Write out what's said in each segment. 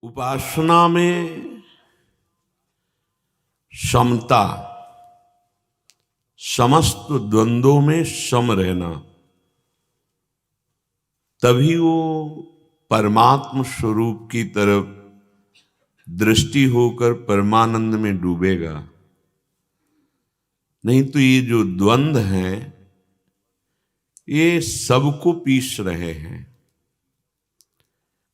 उपासना में समता, समस्त द्वंद्वों में सम रहना, तभी वो परमात्म स्वरूप की तरफ दृष्टि होकर परमानंद में डूबेगा। नहीं तो ये जो द्वंद्व हैं ये सबको पीस रहे हैं।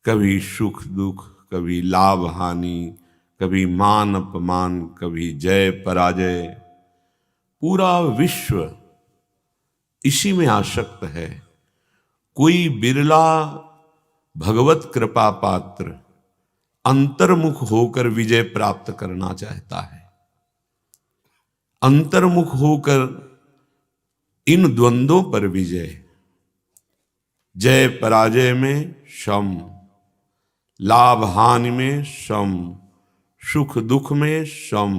कभी सुख दुख, कभी लाभ हानि, कभी मान अपमान, कभी जय पराजय। पूरा विश्व इसी में आसक्त है। कोई बिरला भगवत कृपा पात्र अंतर्मुख होकर विजय प्राप्त करना चाहता है। अंतर्मुख होकर इन द्वंद्वों पर विजय, जय पराजय में सम, लाभ हानि में सम, सुख दुख में सम,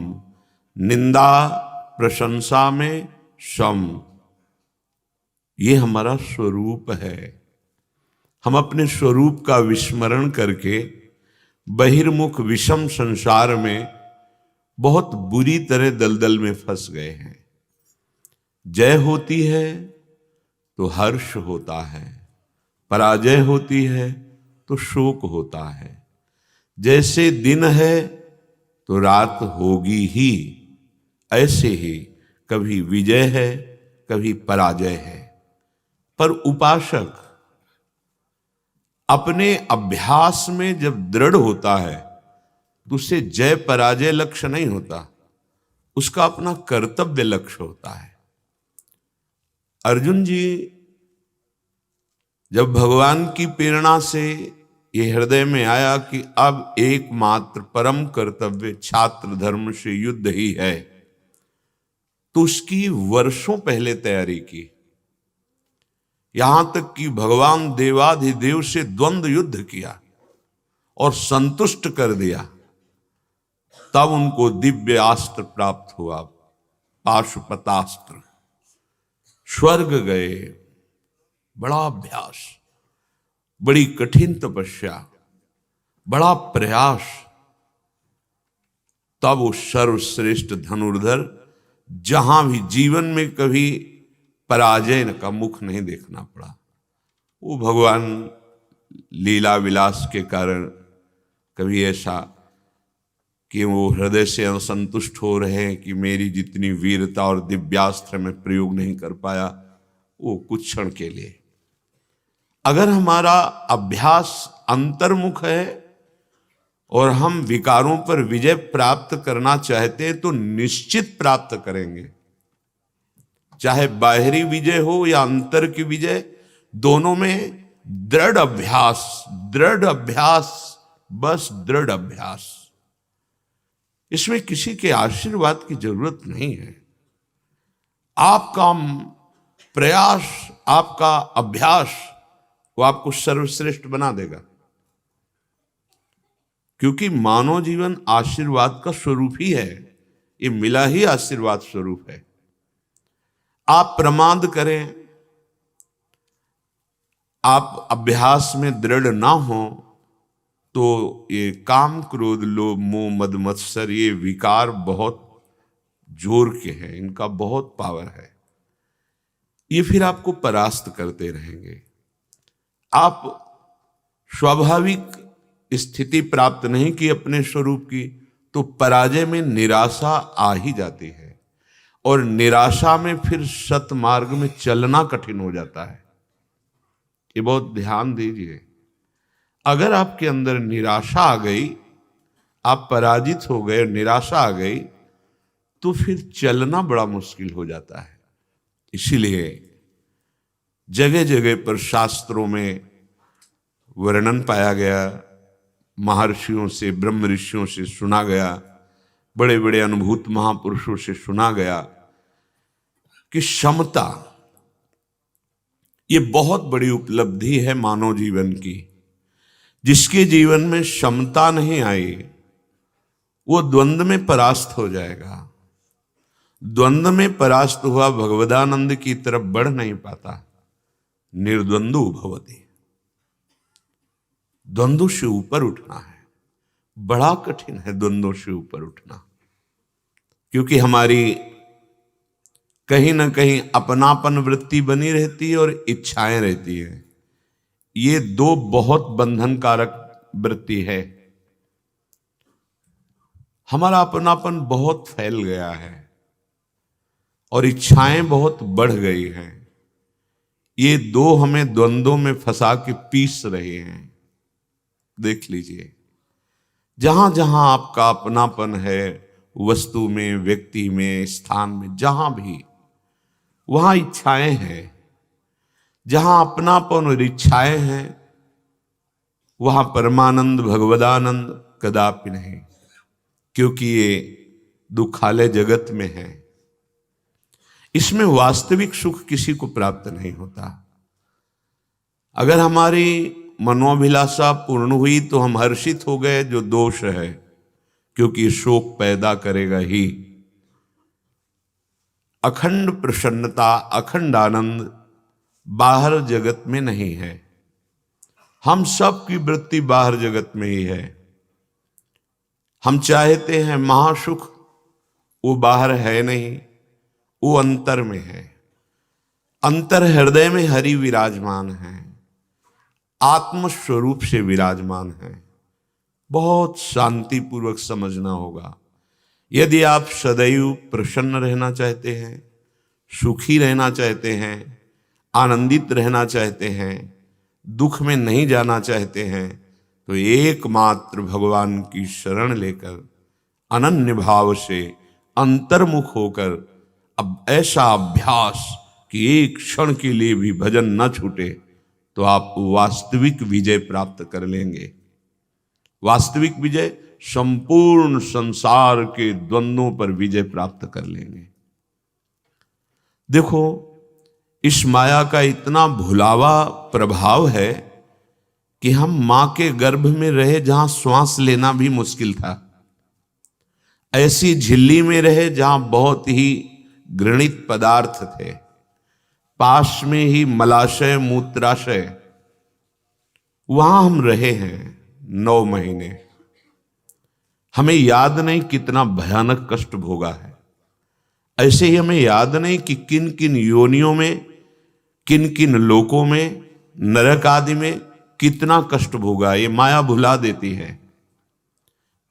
निंदा प्रशंसा में सम। ये हमारा स्वरूप है। हम अपने स्वरूप का विस्मरण करके बहिर्मुख विषम संसार में बहुत बुरी तरह दलदल में फंस गए हैं। जय होती है तो हर्ष होता है, पराजय होती है तो शोक होता है। जैसे दिन है तो रात होगी ही, ऐसे ही कभी विजय है कभी पराजय है। पर उपासक अपने अभ्यास में जब दृढ़ होता है तो उसे जय पराजय लक्ष्य नहीं होता, उसका अपना कर्तव्य लक्ष्य होता है। अर्जुन जी जब भगवान की प्रेरणा से ये हृदय में आया कि अब एकमात्र परम कर्तव्य छात्र धर्म से युद्ध ही है, तो उसकी वर्षों पहले तैयारी की। यहां तक कि भगवान देवाधिदेव से द्वंद्व युद्ध किया और संतुष्ट कर दिया। तब उनको दिव्य अस्त्र प्राप्त हुआ, पाशुपतास्त्र। स्वर्ग गए, बड़ा अभ्यास, बड़ी कठिन तपस्या, बड़ा प्रयास, तब वो सर्वश्रेष्ठ धनुर्धर जहां भी जीवन में कभी पराजय का मुख नहीं देखना पड़ा। वो भगवान लीला विलास के कारण कभी ऐसा कि वो हृदय से असंतुष्ट हो रहे हैं कि मेरी जितनी वीरता और दिव्यास्त्र में प्रयोग नहीं कर पाया, वो कुछ क्षण के लिए। अगर हमारा अभ्यास अंतर्मुख है और हम विकारों पर विजय प्राप्त करना चाहते हैं तो निश्चित प्राप्त करेंगे। चाहे बाहरी विजय हो या अंतर की विजय, दोनों में दृढ़ अभ्यास, दृढ़ अभ्यास, बस दृढ़ अभ्यास। इसमें किसी के आशीर्वाद की जरूरत नहीं है। आपका प्रयास, आपका अभ्यास वो आपको सर्वश्रेष्ठ बना देगा। क्योंकि मानव जीवन आशीर्वाद का स्वरूप ही है। ये मिला ही आशीर्वाद स्वरूप है। आप प्रमाद करें, आप अभ्यास में दृढ़ ना हो तो ये काम क्रोध लोभ मोह मद मत्सर, ये विकार बहुत जोर के हैं, इनका बहुत पावर है। ये फिर आपको परास्त करते रहेंगे। आप स्वाभाविक स्थिति प्राप्त नहीं की अपने स्वरूप की, तो पराजय में निराशा आ ही जाती है और निराशा में फिर सतमार्ग में चलना कठिन हो जाता है। ये बहुत ध्यान दीजिए। अगर आपके अंदर निराशा आ गई, आप पराजित हो गए, निराशा आ गई, तो फिर चलना बड़ा मुश्किल हो जाता है। इसीलिए जगह जगह पर शास्त्रों में वर्णन पाया गया, महर्षियों से, ब्रह्म ऋषियों से सुना गया, बड़े बड़े अनुभूत महापुरुषों से सुना गया कि समता ये बहुत बड़ी उपलब्धि है मानव जीवन की। जिसके जीवन में समता नहीं आई वो द्वंद्व में परास्त हो जाएगा। द्वंद्व में परास्त हुआ भगवदानंद की तरफ बढ़ नहीं पाता। निर्द्वंद्व भवति, द्वंद्व से ऊपर उठना है। बड़ा कठिन है द्वंद्वों से ऊपर उठना, क्योंकि हमारी कहीं ना कहीं अपनापन वृत्ति बनी रहती है और इच्छाएं रहती है। ये दो बहुत बंधनकारक वृत्ति है। हमारा अपनापन बहुत फैल गया है और इच्छाएं बहुत बढ़ गई हैं। ये दो हमें द्वंद्वों में फंसा के पीस रहे हैं। देख लीजिए, जहां जहां आपका अपनापन है, वस्तु में, व्यक्ति में, स्थान में, जहां भी, वहां इच्छाएं हैं। जहां अपनापन और इच्छाएं हैं, वहां परमानंद, भगवदानंद कदापि नहीं, क्योंकि ये दुखालय जगत में है। इसमें वास्तविक सुख किसी को प्राप्त नहीं होता। अगर हमारी मनोभिलाषा पूर्ण हुई तो हम हर्षित हो गए, जो दोष है, क्योंकि शोक पैदा करेगा ही। अखंड प्रसन्नता, अखंड आनंद बाहर जगत में नहीं है। हम सब की वृत्ति बाहर जगत में ही है। हम चाहते हैं महासुख, वो बाहर है नहीं, वो अंतर में है। अंतर हृदय में हरि विराजमान है, आत्म स्वरूप से विराजमान है। बहुत शांतिपूर्वक समझना होगा। यदि आप सदैव प्रसन्न रहना चाहते हैं, सुखी रहना चाहते हैं, आनंदित रहना चाहते हैं, दुख में नहीं जाना चाहते हैं, तो एकमात्र भगवान की शरण लेकर अनन्य भाव से अंतर्मुख होकर अब ऐसा अभ्यास कि एक क्षण के लिए भी भजन न छूटे, तो आप वास्तविक विजय प्राप्त कर लेंगे। वास्तविक विजय, संपूर्ण संसार के द्वंद्वों पर विजय प्राप्त कर लेंगे। देखो, इस माया का इतना भुलावा प्रभाव है कि हम मां के गर्भ में रहे जहां श्वास लेना भी मुश्किल था, ऐसी झिल्ली में रहे जहां बहुत ही घृणित पदार्थ थे, पास में ही मलाशय, मूत्राशय, वहां हम रहे हैं 9 महीने। हमें याद नहीं कितना भयानक कष्ट भोगा है। ऐसे ही हमें याद नहीं कि किन किन योनियों में, किन किन लोकों में, नरक आदि में कितना कष्ट भोगा। ये माया भुला देती है।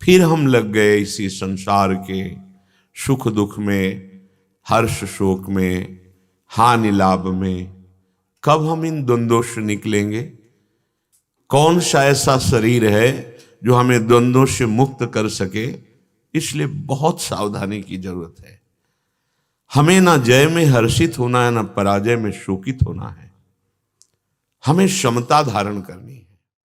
फिर हम लग गए इसी संसार के सुख दुख में, हर्ष शोक में, हानि लाभ में। कब हम इन द्वंद्वों से निकलेंगे? कौन सा ऐसा शरीर है जो हमें द्वंद्वों से मुक्त कर सके? इसलिए बहुत सावधानी की जरूरत है। हमें ना जय में हर्षित होना है, ना पराजय में शोकित होना है। हमें क्षमता धारण करनी है।